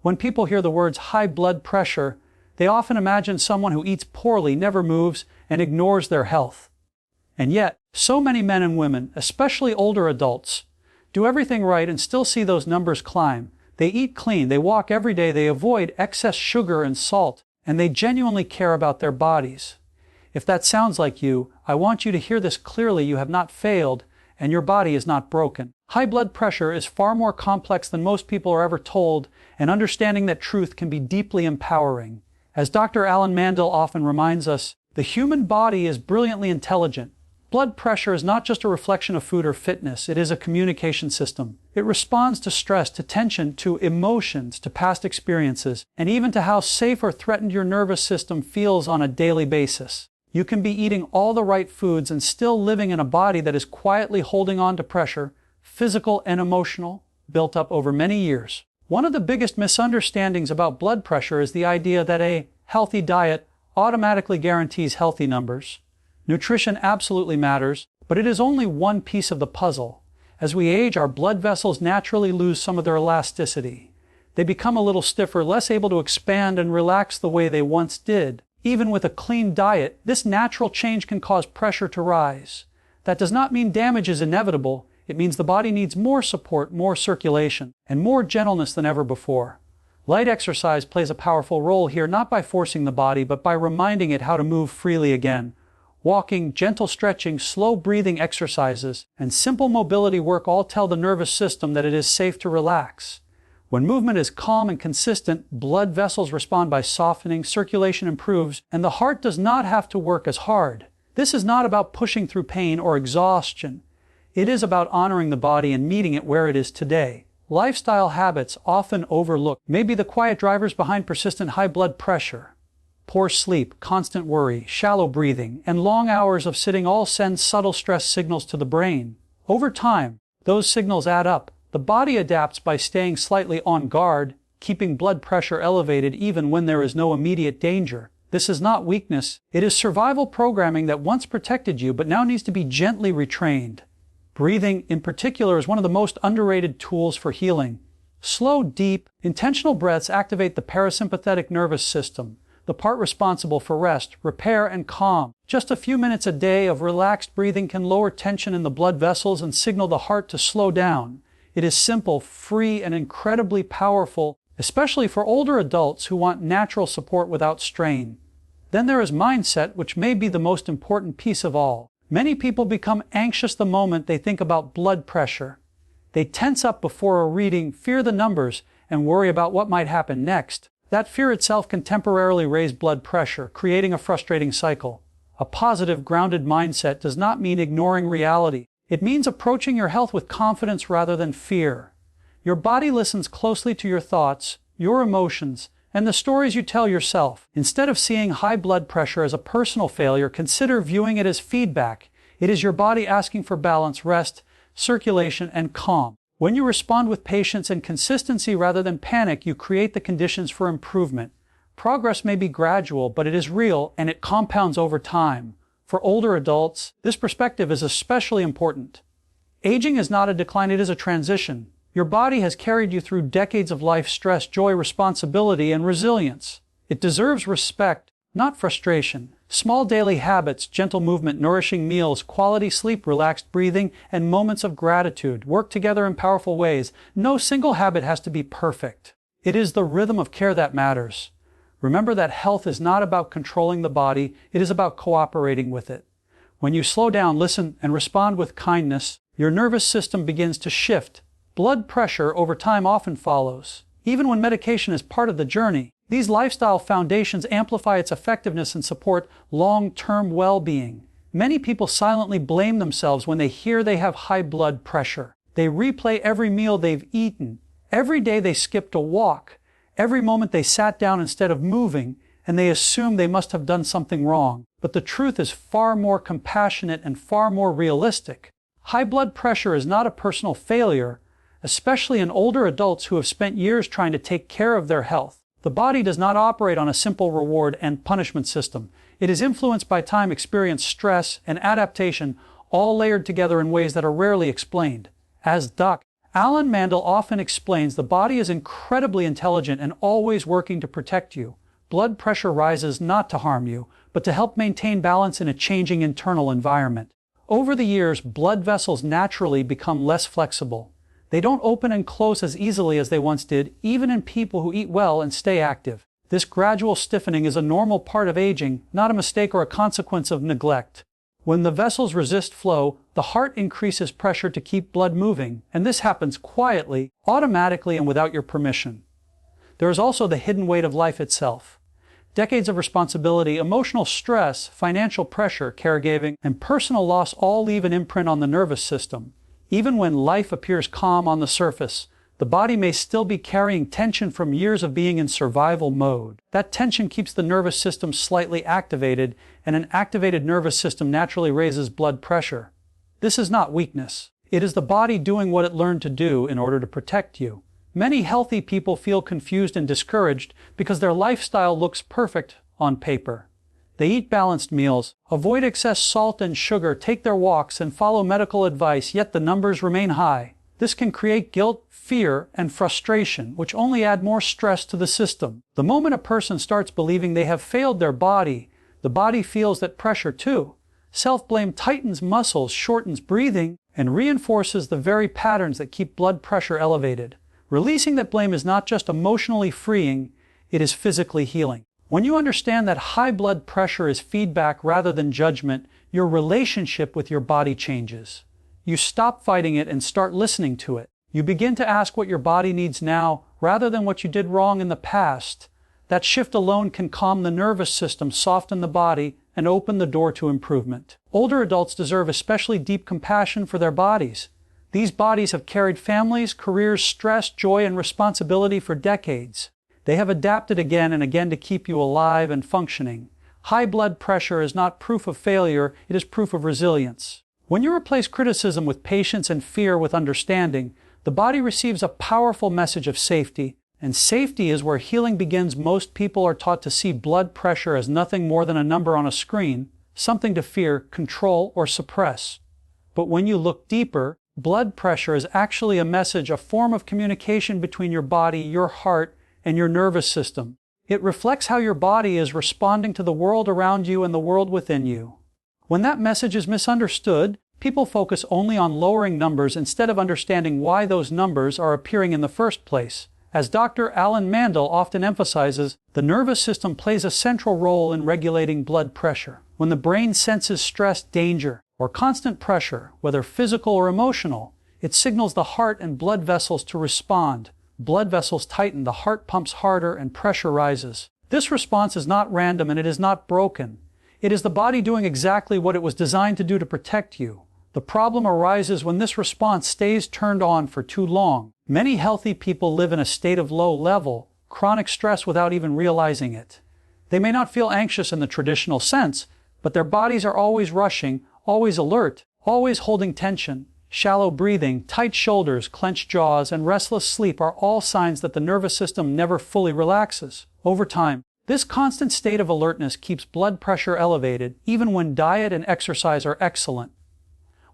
When people hear the words high blood pressure, they often imagine someone who eats poorly, never moves, and ignores their health. And yet, so many men and women, especially older adults, do everything right and still see those numbers climb. They eat clean, they walk every day, they avoid excess sugar and salt, and they genuinely care about their bodies. If that sounds like you, I want you to hear this clearly. You have not failed, and your body is not broken. High blood pressure is far more complex than most people are ever told, and understanding that truth can be deeply empowering. As Dr. Alan Mandell often reminds us, the human body is brilliantly intelligent. Blood pressure is not just a reflection of food or fitness, it is a communication system. It responds to stress, to tension, to emotions, to past experiences, and even to how safe or threatened your nervous system feels on a daily basis. You can be eating all the right foods and still living in a body that is quietly holding on to pressure, physical and emotional, built up over many years. One of the biggest misunderstandings about blood pressure is the idea that a healthy diet automatically guarantees healthy numbers. Nutrition absolutely matters, but it is only one piece of the puzzle. As we age, our blood vessels naturally lose some of their elasticity. They become a little stiffer, less able to expand and relax the way they once did. Even with a clean diet, this natural change can cause pressure to rise. That does not mean damage is inevitable. It means the body needs more support, more circulation, and more gentleness than ever before. Light exercise plays a powerful role here, not by forcing the body, but by reminding it how to move freely again. Walking, gentle stretching, slow breathing exercises, and simple mobility work all tell the nervous system that it is safe to relax. When movement is calm and consistent, blood vessels respond by softening, circulation improves, and the heart does not have to work as hard. This is not about pushing through pain or exhaustion. It is about honoring the body and meeting it where it is today. Lifestyle habits, often overlooked, may be the quiet drivers behind persistent high blood pressure. Poor sleep, constant worry, shallow breathing, and long hours of sitting all send subtle stress signals to the brain. Over time, those signals add up. The body adapts by staying slightly on guard, keeping blood pressure elevated even when there is no immediate danger. This is not weakness. It is survival programming that once protected you but now needs to be gently retrained. Breathing, in particular, is one of the most underrated tools for healing. Slow, deep, intentional breaths activate the parasympathetic nervous system, the part responsible for rest, repair, and calm. Just a few minutes a day of relaxed breathing can lower tension in the blood vessels and signal the heart to slow down. It is simple, free, and incredibly powerful, especially for older adults who want natural support without strain. Then there is mindset, which may be the most important piece of all. Many people become anxious the moment they think about blood pressure. They tense up before a reading, fear the numbers, and worry about what might happen next. That fear itself can temporarily raise blood pressure, creating a frustrating cycle. A positive, grounded mindset does not mean ignoring reality. It means approaching your health with confidence rather than fear. Your body listens closely to your thoughts, your emotions, and the stories you tell yourself. Instead of seeing high blood pressure as a personal failure, consider viewing it as feedback. It is your body asking for balance, rest, circulation, and calm. When you respond with patience and consistency rather than panic, you create the conditions for improvement. Progress may be gradual, but it is real and it compounds over time. For older adults, this perspective is especially important. Aging is not a decline, it is a transition. Your body has carried you through decades of life, stress, joy, responsibility, and resilience. It deserves respect, not frustration. Small daily habits, gentle movement, nourishing meals, quality sleep, relaxed breathing, and moments of gratitude work together in powerful ways. No single habit has to be perfect. It is the rhythm of care that matters. Remember that health is not about controlling the body, it is about cooperating with it. When you slow down, listen, and respond with kindness, your nervous system begins to shift. Blood pressure over time often follows. Even when medication is part of the journey, these lifestyle foundations amplify its effectiveness and support long-term well-being. Many people silently blame themselves when they hear they have high blood pressure. They replay every meal they've eaten, every day they skipped a walk, every moment they sat down instead of moving, and they assume they must have done something wrong. But the truth is far more compassionate and far more realistic. High blood pressure is not a personal failure, especially in older adults who have spent years trying to take care of their health. The body does not operate on a simple reward and punishment system. It is influenced by time, experience, stress, and adaptation, all layered together in ways that are rarely explained. As Dr. Alan Mandell often explains the body is incredibly intelligent and always working to protect you. Blood pressure rises not to harm you, but to help maintain balance in a changing internal environment. Over the years, blood vessels naturally become less flexible. They don't open and close as easily as they once did, even in people who eat well and stay active. This gradual stiffening is a normal part of aging, not a mistake or a consequence of neglect. When the vessels resist flow, the heart increases pressure to keep blood moving, and this happens quietly, automatically, and without your permission. There is also the hidden weight of life itself. Decades of responsibility, emotional stress, financial pressure, caregiving, and personal loss all leave an imprint on the nervous system. Even when life appears calm on the surface, the body may still be carrying tension from years of being in survival mode. That tension keeps the nervous system slightly activated, and an activated nervous system naturally raises blood pressure. This is not weakness. It is the body doing what it learned to do in order to protect you. Many healthy people feel confused and discouraged because their lifestyle looks perfect on paper. They eat balanced meals, avoid excess salt and sugar, take their walks, and follow medical advice, yet the numbers remain high. This can create guilt, fear, and frustration, which only add more stress to the system. The moment a person starts believing they have failed their body, the body feels that pressure too. Self-blame tightens muscles, shortens breathing, and reinforces the very patterns that keep blood pressure elevated. Releasing that blame is not just emotionally freeing, it is physically healing. When you understand that high blood pressure is feedback rather than judgment, your relationship with your body changes. You stop fighting it and start listening to it. You begin to ask what your body needs now rather than what you did wrong in the past. That shift alone can calm the nervous system, soften the body, and open the door to improvement. Older adults deserve especially deep compassion for their bodies. These bodies have carried families, careers, stress, joy, and responsibility for decades. They have adapted again and again to keep you alive and functioning. High blood pressure is not proof of failure, it is proof of resilience. When you replace criticism with patience and fear with understanding, the body receives a powerful message of safety, and safety is where healing begins. Most people are taught to see blood pressure as nothing more than a number on a screen, something to fear, control, or suppress. But when you look deeper, blood pressure is actually a message, a form of communication between your body, your heart, and your nervous system. It reflects how your body is responding to the world around you and the world within you. When that message is misunderstood, people focus only on lowering numbers instead of understanding why those numbers are appearing in the first place. As Dr. Alan Mandell often emphasizes, the nervous system plays a central role in regulating blood pressure. When the brain senses stress, danger, or constant pressure, whether physical or emotional, it signals the heart and blood vessels to respond. Blood vessels tighten, the heart pumps harder, and pressure rises. This response is not random and it is not broken. It is the body doing exactly what it was designed to do to protect you. The problem arises when this response stays turned on for too long. Many healthy people live in a state of low-level, chronic stress without even realizing it. They may not feel anxious in the traditional sense, but their bodies are always rushing, always alert, always holding tension. Shallow breathing, tight shoulders, clenched jaws, and restless sleep are all signs that the nervous system never fully relaxes. Over time, this constant state of alertness keeps blood pressure elevated, even when diet and exercise are excellent.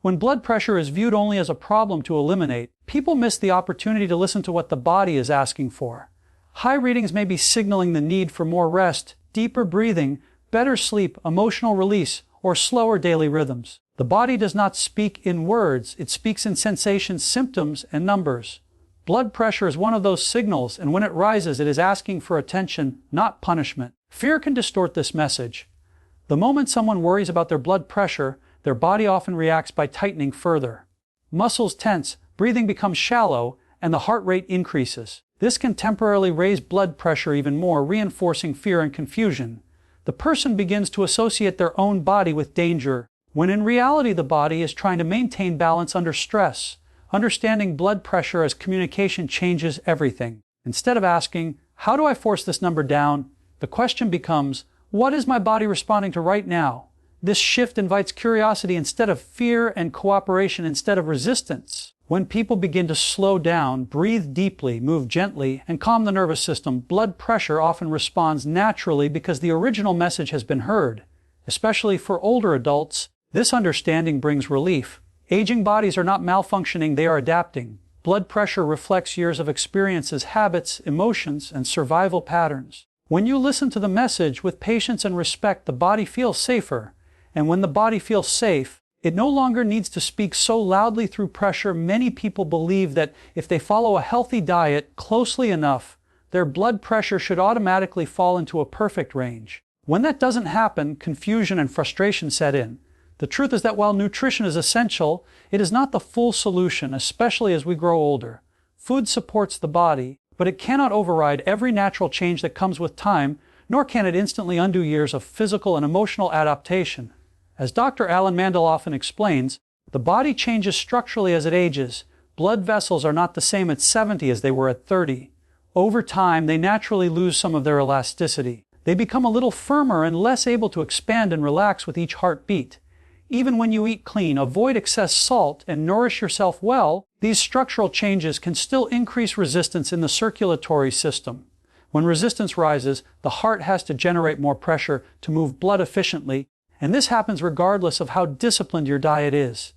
When blood pressure is viewed only as a problem to eliminate, people miss the opportunity to listen to what the body is asking for. High readings may be signaling the need for more rest, deeper breathing, better sleep, emotional release, or slower daily rhythms. The body does not speak in words, it speaks in sensations, symptoms, and numbers. Blood pressure is one of those signals, and when it rises, it is asking for attention, not punishment. Fear can distort this message. The moment someone worries about their blood pressure, their body often reacts by tightening further. Muscles tense, breathing becomes shallow, and the heart rate increases. This can temporarily raise blood pressure even more, reinforcing fear and confusion. The person begins to associate their own body with danger, when in reality the body is trying to maintain balance under stress. Understanding blood pressure as communication changes everything. Instead of asking, "How do I force this number down?" the question becomes, "What is my body responding to right now?" This shift invites curiosity instead of fear and cooperation instead of resistance. When people begin to slow down, breathe deeply, move gently, and calm the nervous system, blood pressure often responds naturally because the original message has been heard. Especially for older adults, this understanding brings relief. Aging bodies are not malfunctioning, they are adapting. Blood pressure reflects years of experiences, habits, emotions, and survival patterns. When you listen to the message with patience and respect, the body feels safer. And when the body feels safe, it no longer needs to speak so loudly through pressure. Many people believe that if they follow a healthy diet closely enough, their blood pressure should automatically fall into a perfect range. When that doesn't happen, confusion and frustration set in. The truth is that while nutrition is essential, it is not the full solution, especially as we grow older. Food supports the body, but it cannot override every natural change that comes with time, nor can it instantly undo years of physical and emotional adaptation. As Dr. Alan Mandell often explains, the body changes structurally as it ages. Blood vessels are not the same at 70 as they were at 30. Over time, they naturally lose some of their elasticity. They become a little firmer and less able to expand and relax with each heartbeat. Even when you eat clean, avoid excess salt, and nourish yourself well, these structural changes can still increase resistance in the circulatory system. When resistance rises, the heart has to generate more pressure to move blood efficiently, and this happens regardless of how disciplined your diet is.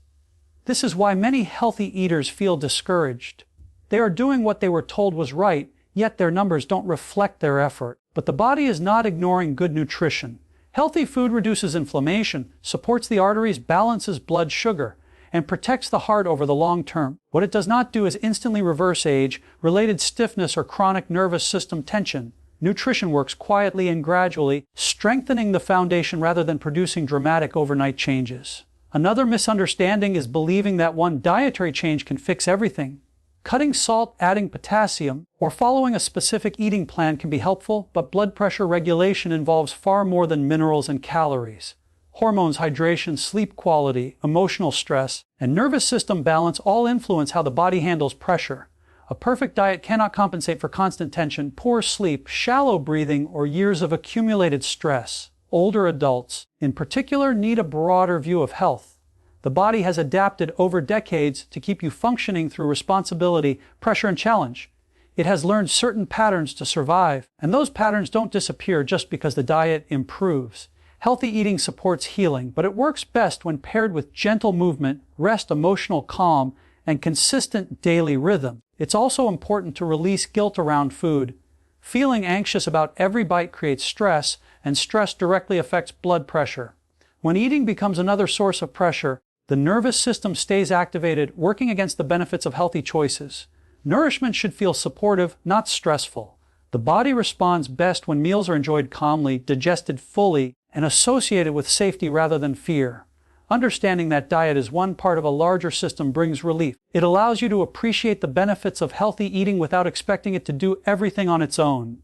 This is why many healthy eaters feel discouraged. They are doing what they were told was right, yet their numbers don't reflect their effort. But the body is not ignoring good nutrition. Healthy food reduces inflammation, supports the arteries, balances blood sugar, and protects the heart over the long term. What it does not do is instantly reverse age-related stiffness or chronic nervous system tension. Nutrition works quietly and gradually, strengthening the foundation rather than producing dramatic overnight changes. Another misunderstanding is believing that one dietary change can fix everything. Cutting salt, adding potassium, or following a specific eating plan can be helpful, but blood pressure regulation involves far more than minerals and calories. Hormones, hydration, sleep quality, emotional stress, and nervous system balance all influence how the body handles pressure. A perfect diet cannot compensate for constant tension, poor sleep, shallow breathing, or years of accumulated stress. Older adults, in particular, need a broader view of health. The body has adapted over decades to keep you functioning through responsibility, pressure, and challenge. It has learned certain patterns to survive, and those patterns don't disappear just because the diet improves. Healthy eating supports healing, but it works best when paired with gentle movement, rest, emotional calm, and consistent daily rhythm. It's also important to release guilt around food. Feeling anxious about every bite creates stress, and stress directly affects blood pressure. When eating becomes another source of pressure, the nervous system stays activated, working against the benefits of healthy choices. Nourishment should feel supportive, not stressful. The body responds best when meals are enjoyed calmly, digested fully, and associated with safety rather than fear. Understanding that diet is one part of a larger system brings relief. It allows you to appreciate the benefits of healthy eating without expecting it to do everything on its own.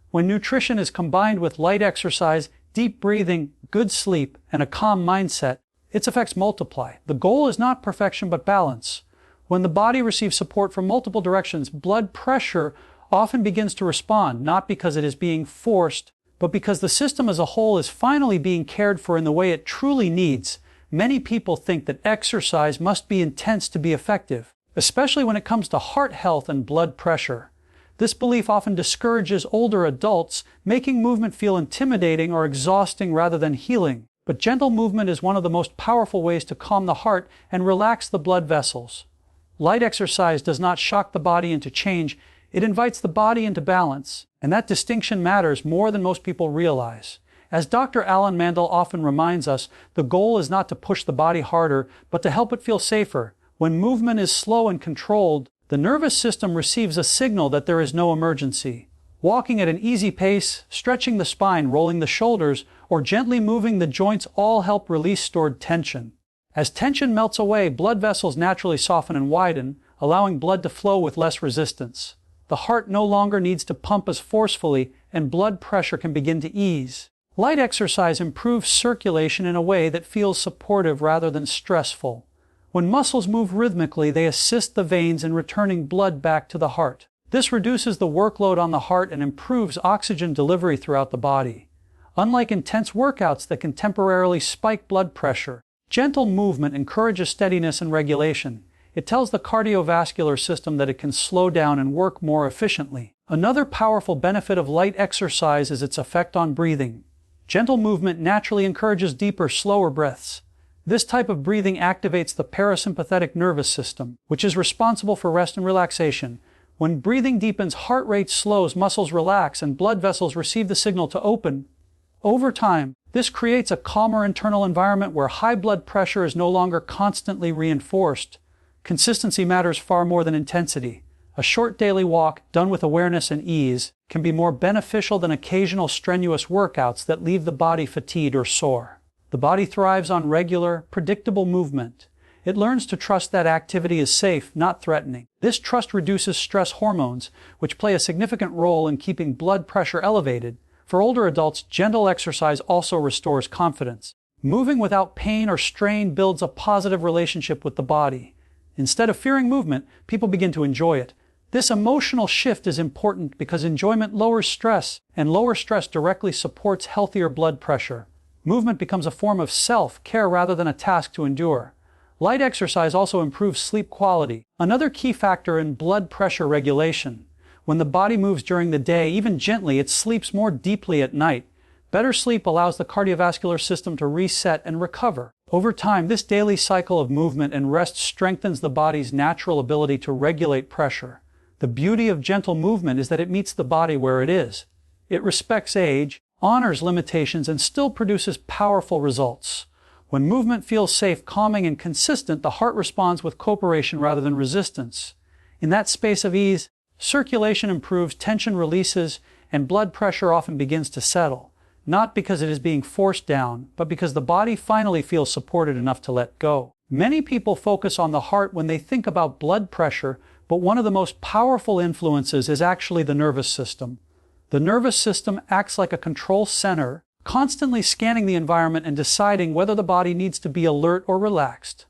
When nutrition is combined with light exercise, deep breathing, good sleep, and a calm mindset, its effects multiply. The goal is not perfection but balance. When the body receives support from multiple directions, blood pressure often begins to respond, not because it is being forced, but because the system as a whole is finally being cared for in the way it truly needs. Many people think that exercise must be intense to be effective, especially when it comes to heart health and blood pressure. This belief often discourages older adults, making movement feel intimidating or exhausting rather than healing. But gentle movement is one of the most powerful ways to calm the heart and relax the blood vessels. Light exercise does not shock the body into change, it invites the body into balance, and that distinction matters more than most people realize. As Dr. Alan Mandell often reminds us, the goal is not to push the body harder, but to help it feel safer. When movement is slow and controlled, the nervous system receives a signal that there is no emergency. Walking at an easy pace, stretching the spine, rolling the shoulders, or gently moving the joints all help release stored tension. As tension melts away, blood vessels naturally soften and widen, allowing blood to flow with less resistance. The heart no longer needs to pump as forcefully, and blood pressure can begin to ease. Light exercise improves circulation in a way that feels supportive rather than stressful. When muscles move rhythmically, they assist the veins in returning blood back to the heart. This reduces the workload on the heart and improves oxygen delivery throughout the body. Unlike intense workouts that can temporarily spike blood pressure, gentle movement encourages steadiness and regulation. It tells the cardiovascular system that it can slow down and work more efficiently. Another powerful benefit of light exercise is its effect on breathing. Gentle movement naturally encourages deeper, slower breaths. This type of breathing activates the parasympathetic nervous system, which is responsible for rest and relaxation. When breathing deepens, heart rate slows, muscles relax, and blood vessels receive the signal to open. Over time, this creates a calmer internal environment where high blood pressure is no longer constantly reinforced. Consistency matters far more than intensity. A short daily walk, done with awareness and ease, can be more beneficial than occasional strenuous workouts that leave the body fatigued or sore. The body thrives on regular, predictable movement. It learns to trust that activity is safe, not threatening. This trust reduces stress hormones, which play a significant role in keeping blood pressure elevated. For older adults, gentle exercise also restores confidence. Moving without pain or strain builds a positive relationship with the body. Instead of fearing movement, people begin to enjoy it. This emotional shift is important because enjoyment lowers stress, and lower stress directly supports healthier blood pressure. Movement becomes a form of self-care rather than a task to endure. Light exercise also improves sleep quality, another key factor in blood pressure regulation. When the body moves during the day, even gently, it sleeps more deeply at night. Better sleep allows the cardiovascular system to reset and recover. Over time, this daily cycle of movement and rest strengthens the body's natural ability to regulate pressure. The beauty of gentle movement is that it meets the body where it is. It respects age, honors limitations, and still produces powerful results. When movement feels safe, calming, and consistent, the heart responds with cooperation rather than resistance. In that space of ease, circulation improves, tension releases, and blood pressure often begins to settle. Not because it is being forced down, but because the body finally feels supported enough to let go. Many people focus on the heart when they think about blood pressure, but one of the most powerful influences is actually the nervous system. The nervous system acts like a control center, constantly scanning the environment and deciding whether the body needs to be alert or relaxed.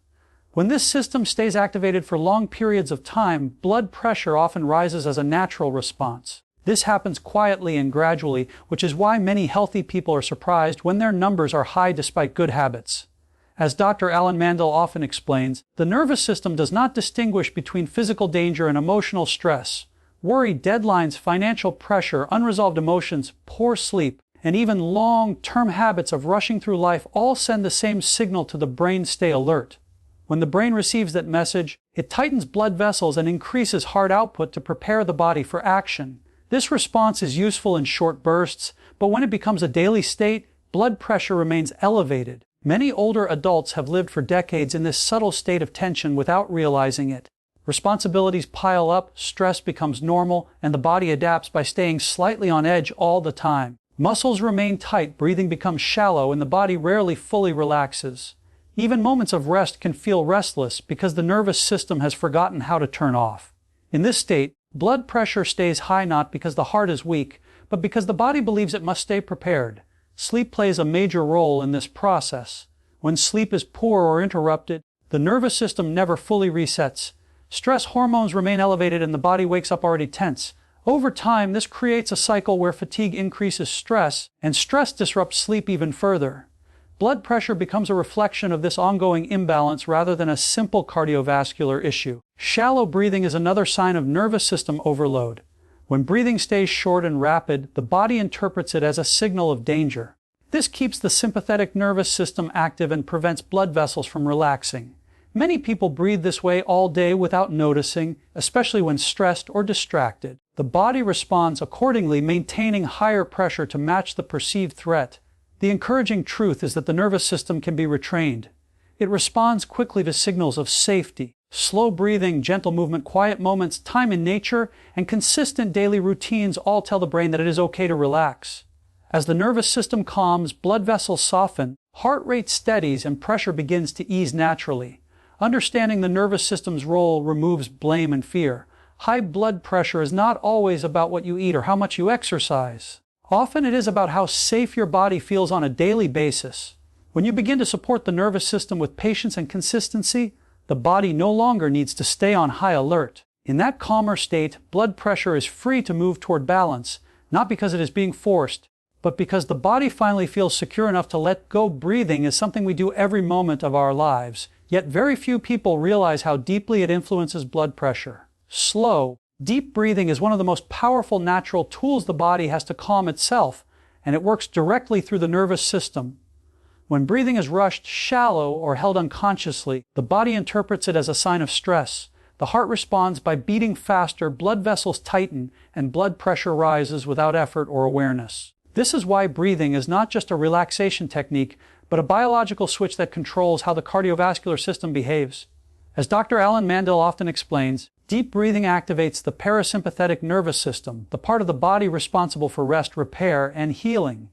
When this system stays activated for long periods of time, blood pressure often rises as a natural response. This happens quietly and gradually, which is why many healthy people are surprised when their numbers are high despite good habits. As Dr. Mandell often explains, the nervous system does not distinguish between physical danger and emotional stress. Worry, deadlines, financial pressure, unresolved emotions, poor sleep, and even long-term habits of rushing through life all send the same signal to the brain: stay alert. When the brain receives that message, it tightens blood vessels and increases heart output to prepare the body for action. This response is useful in short bursts, but when it becomes a daily state, blood pressure remains elevated. Many older adults have lived for decades in this subtle state of tension without realizing it. Responsibilities pile up, stress becomes normal, and the body adapts by staying slightly on edge all the time. Muscles remain tight, breathing becomes shallow, and the body rarely fully relaxes. Even moments of rest can feel restless because the nervous system has forgotten how to turn off. In this state, blood pressure stays high not because the heart is weak, but because the body believes it must stay prepared. Sleep plays a major role in this process. When sleep is poor or interrupted, the nervous system never fully resets. Stress hormones remain elevated and the body wakes up already tense. Over time, this creates a cycle where fatigue increases stress, and stress disrupts sleep even further. Blood pressure becomes a reflection of this ongoing imbalance rather than a simple cardiovascular issue. Shallow breathing is another sign of nervous system overload. When breathing stays short and rapid, the body interprets it as a signal of danger. This keeps the sympathetic nervous system active and prevents blood vessels from relaxing. Many people breathe this way all day without noticing, especially when stressed or distracted. The body responds accordingly, maintaining higher pressure to match the perceived threat. The encouraging truth is that the nervous system can be retrained. It responds quickly to signals of safety. Slow breathing, gentle movement, quiet moments, time in nature, and consistent daily routines all tell the brain that it is okay to relax. As the nervous system calms, blood vessels soften, heart rate steadies, and pressure begins to ease naturally. Understanding the nervous system's role removes blame and fear. High blood pressure is not always about what you eat or how much you exercise. Often it is about how safe your body feels on a daily basis. When you begin to support the nervous system with patience and consistency, the body no longer needs to stay on high alert. In that calmer state, blood pressure is free to move toward balance, not because it is being forced, but because the body finally feels secure enough to let go. Breathing is something we do every moment of our lives, yet very few people realize how deeply it influences blood pressure. Slow, deep breathing is one of the most powerful natural tools the body has to calm itself, and it works directly through the nervous system. When breathing is rushed, shallow, or held unconsciously, the body interprets it as a sign of stress. The heart responds by beating faster, blood vessels tighten, and blood pressure rises without effort or awareness. This is why breathing is not just a relaxation technique, but a biological switch that controls how the cardiovascular system behaves. As Dr. Alan Mandell often explains, deep breathing activates the parasympathetic nervous system, the part of the body responsible for rest, repair, and healing.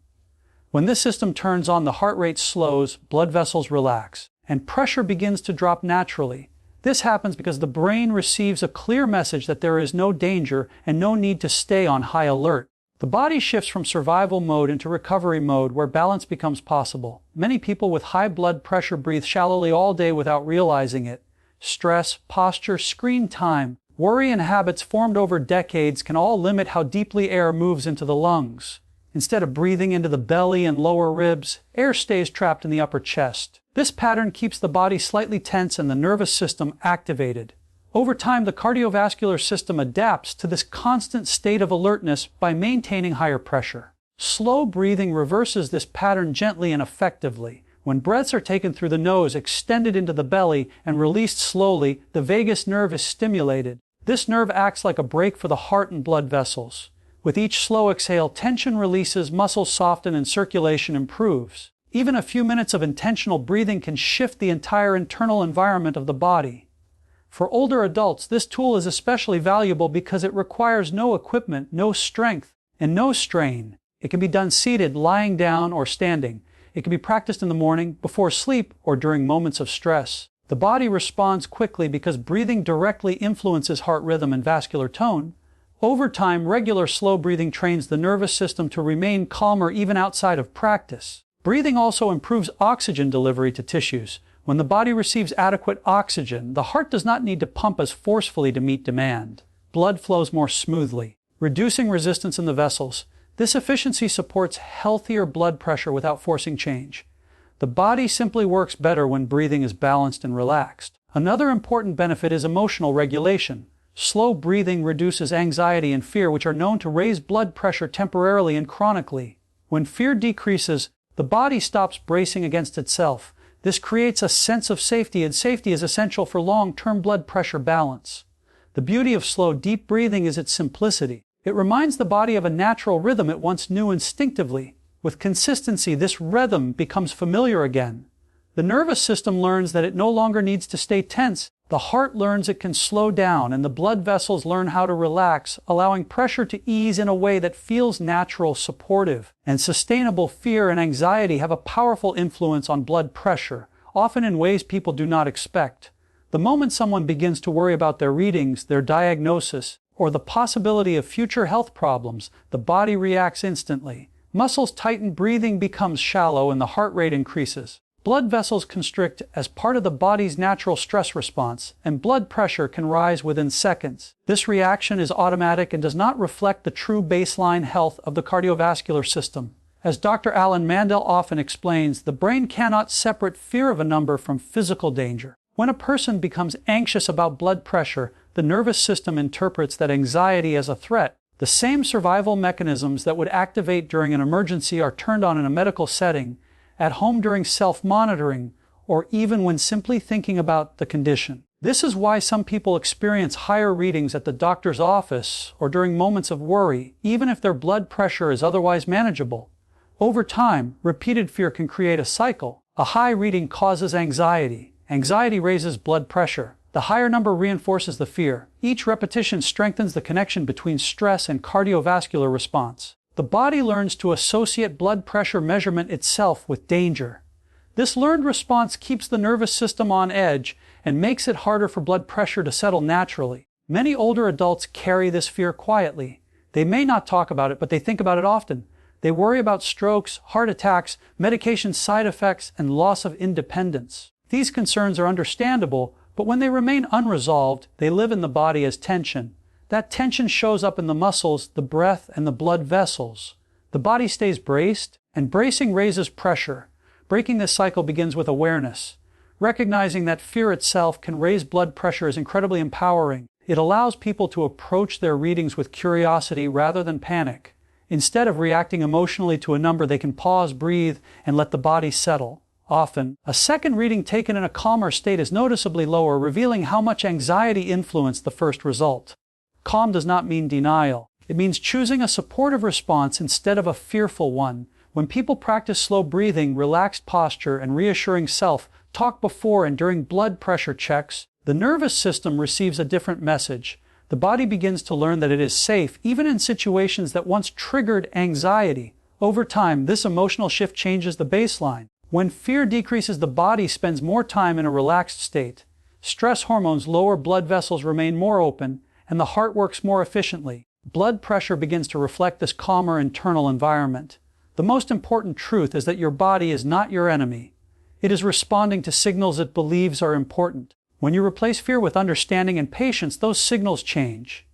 When this system turns on, the heart rate slows, blood vessels relax, and pressure begins to drop naturally. This happens because the brain receives a clear message that there is no danger and no need to stay on high alert. The body shifts from survival mode into recovery mode, where balance becomes possible. Many people with high blood pressure breathe shallowly all day without realizing it. Stress, posture, screen time, worry, and habits formed over decades can all limit how deeply air moves into the lungs. Instead of breathing into the belly and lower ribs, air stays trapped in the upper chest. This pattern keeps the body slightly tense and the nervous system activated. Over time, the cardiovascular system adapts to this constant state of alertness by maintaining higher pressure. Slow breathing reverses this pattern gently and effectively. When breaths are taken through the nose, extended into the belly, and released slowly, the vagus nerve is stimulated. This nerve acts like a brake for the heart and blood vessels. With each slow exhale, tension releases, muscles soften, and circulation improves. Even a few minutes of intentional breathing can shift the entire internal environment of the body. For older adults, this tool is especially valuable because it requires no equipment, no strength, and no strain. It can be done seated, lying down, or standing. It can be practiced in the morning, before sleep, or during moments of stress. The body responds quickly because breathing directly influences heart rhythm and vascular tone. Over time, regular slow breathing trains the nervous system to remain calmer even outside of practice. Breathing also improves oxygen delivery to tissues. When the body receives adequate oxygen, the heart does not need to pump as forcefully to meet demand. Blood flows more smoothly, reducing resistance in the vessels. This efficiency supports healthier blood pressure without forcing change. The body simply works better when breathing is balanced and relaxed. Another important benefit is emotional regulation. Slow breathing reduces anxiety and fear, which are known to raise blood pressure temporarily and chronically. When fear decreases, the body stops bracing against itself. This creates a sense of safety, and safety is essential for long-term blood pressure balance. The beauty of slow, deep breathing is its simplicity. It reminds the body of a natural rhythm it once knew instinctively. With consistency, this rhythm becomes familiar again. The nervous system learns that it no longer needs to stay tense. The heart learns it can slow down, and the blood vessels learn how to relax, allowing pressure to ease in a way that feels natural, supportive, and sustainable. Fear and anxiety have a powerful influence on blood pressure, often in ways people do not expect. The moment someone begins to worry about their readings, their diagnosis, or the possibility of future health problems, the body reacts instantly. Muscles tighten, breathing becomes shallow, and the heart rate increases. Blood vessels constrict as part of the body's natural stress response, and blood pressure can rise within seconds. This reaction is automatic and does not reflect the true baseline health of the cardiovascular system. As Dr. Alan Mandell often explains, the brain cannot separate fear of a number from physical danger. When a person becomes anxious about blood pressure, the nervous system interprets that anxiety as a threat. The same survival mechanisms that would activate during an emergency are turned on in a medical setting, at home during self-monitoring, or even when simply thinking about the condition. This is why some people experience higher readings at the doctor's office or during moments of worry, even if their blood pressure is otherwise manageable. Over time, repeated fear can create a cycle. A high reading causes anxiety. Anxiety raises blood pressure. The higher number reinforces the fear. Each repetition strengthens the connection between stress and cardiovascular response. The body learns to associate blood pressure measurement itself with danger. This learned response keeps the nervous system on edge and makes it harder for blood pressure to settle naturally. Many older adults carry this fear quietly. They may not talk about it, but they think about it often. They worry about strokes, heart attacks, medication side effects, and loss of independence. These concerns are understandable, but when they remain unresolved, they live in the body as tension. That tension shows up in the muscles, the breath, and the blood vessels. The body stays braced, and bracing raises pressure. Breaking this cycle begins with awareness. Recognizing that fear itself can raise blood pressure is incredibly empowering. It allows people to approach their readings with curiosity rather than panic. Instead of reacting emotionally to a number, they can pause, breathe, and let the body settle. Often, a second reading taken in a calmer state is noticeably lower, revealing how much anxiety influenced the first result. Calm does not mean denial. It means choosing a supportive response instead of a fearful one. When people practice slow breathing, relaxed posture, and reassuring self-talk before and during blood pressure checks, the nervous system receives a different message. The body begins to learn that it is safe, even in situations that once triggered anxiety. Over time, this emotional shift changes the baseline. When fear decreases, the body spends more time in a relaxed state. Stress hormones lower, blood vessels remain more open, and the heart works more efficiently. Blood pressure begins to reflect this calmer internal environment. The most important truth is that your body is not your enemy. It is responding to signals it believes are important. When you replace fear with understanding and patience, those signals change.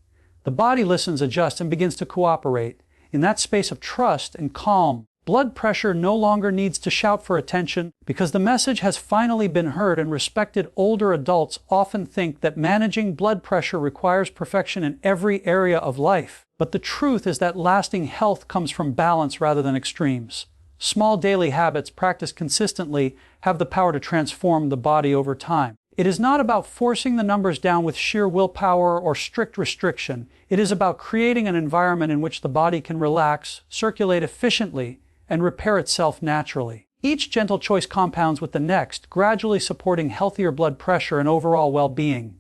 The body listens, adjusts, and begins to cooperate. In that space of trust and calm, blood pressure no longer needs to shout for attention because the message has finally been heard and respected. Older adults often think that managing blood pressure requires perfection in every area of life. But the truth is that lasting health comes from balance rather than extremes. Small daily habits practiced consistently have the power to transform the body over time. It is not about forcing the numbers down with sheer willpower or strict restriction. It is about creating an environment in which the body can relax, circulate efficiently, and repair itself naturally. Each gentle choice compounds with the next, gradually supporting healthier blood pressure and overall well-being.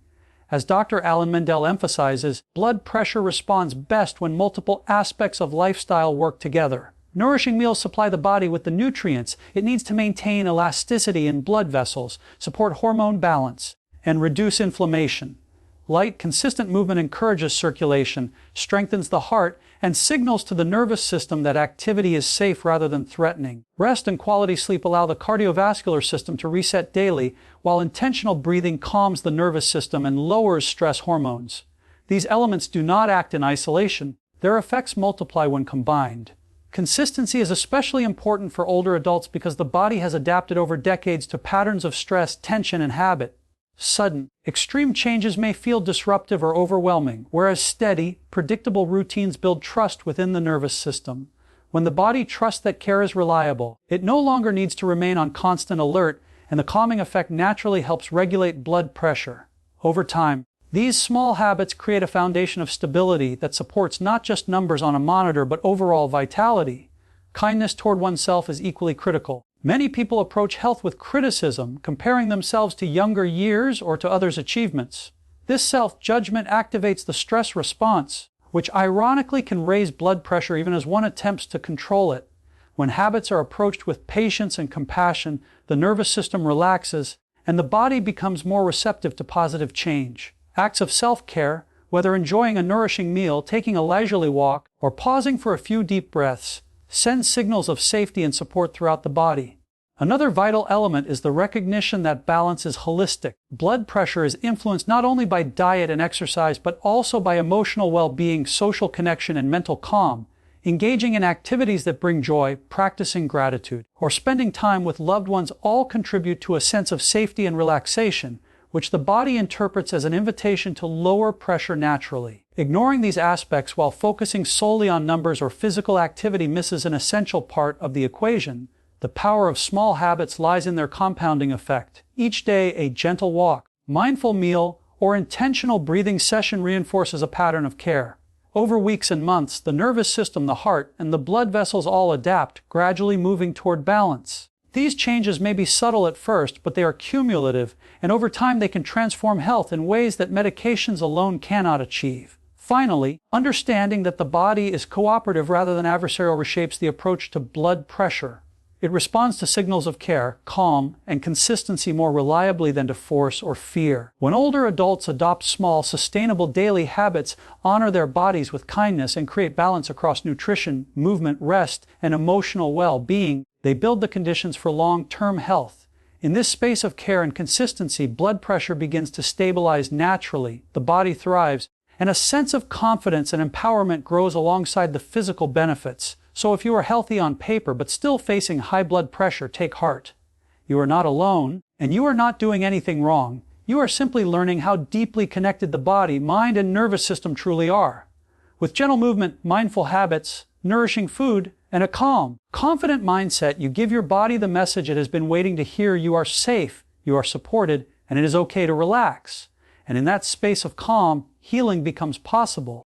As Dr. Alan Mandell emphasizes, blood pressure responds best when multiple aspects of lifestyle work together. Nourishing meals supply the body with the nutrients it needs to maintain elasticity in blood vessels, support hormone balance, and reduce inflammation. Light, consistent movement encourages circulation, strengthens the heart, and signals to the nervous system that activity is safe rather than threatening. Rest and quality sleep allow the cardiovascular system to reset daily, while intentional breathing calms the nervous system and lowers stress hormones. These elements do not act in isolation. Their effects multiply when combined. Consistency is especially important for older adults because the body has adapted over decades to patterns of stress, tension, and habit. Sudden, extreme changes may feel disruptive or overwhelming, whereas steady, predictable routines build trust within the nervous system. When the body trusts that care is reliable, it no longer needs to remain on constant alert, and the calming effect naturally helps regulate blood pressure. Over time, these small habits create a foundation of stability that supports not just numbers on a monitor but overall vitality. Kindness toward oneself is equally critical. Many people approach health with criticism, comparing themselves to younger years or to others' achievements. This self-judgment activates the stress response, which ironically can raise blood pressure even as one attempts to control it. When habits are approached with patience and compassion, the nervous system relaxes and the body becomes more receptive to positive change. Acts of self-care, whether enjoying a nourishing meal, taking a leisurely walk, or pausing for a few deep breaths, send signals of safety and support throughout the body. Another vital element is the recognition that balance is holistic. Blood pressure is influenced not only by diet and exercise, but also by emotional well-being, social connection, and mental calm. Engaging in activities that bring joy, practicing gratitude, or spending time with loved ones all contribute to a sense of safety and relaxation, which the body interprets as an invitation to lower pressure naturally. Ignoring these aspects while focusing solely on numbers or physical activity misses an essential part of the equation. The power of small habits lies in their compounding effect. Each day, a gentle walk, mindful meal, or intentional breathing session reinforces a pattern of care. Over weeks and months, the nervous system, the heart, and the blood vessels all adapt, gradually moving toward balance. These changes may be subtle at first, but they are cumulative, and over time they can transform health in ways that medications alone cannot achieve. Finally, understanding that the body is cooperative rather than adversarial reshapes the approach to blood pressure. It responds to signals of care, calm, and consistency more reliably than to force or fear. When older adults adopt small, sustainable daily habits, honor their bodies with kindness, and create balance across nutrition, movement, rest, and emotional well-being, they build the conditions for long-term health. In this space of care and consistency, blood pressure begins to stabilize naturally, the body thrives, and a sense of confidence and empowerment grows alongside the physical benefits. So if you are healthy on paper but still facing high blood pressure, take heart. You are not alone, and you are not doing anything wrong. You are simply learning how deeply connected the body, mind, and nervous system truly are. With gentle movement, mindful habits, nourishing food, and a calm, confident mindset, you give your body the message it has been waiting to hear: you are safe, you are supported, and it is okay to relax. And in that space of calm, healing becomes possible.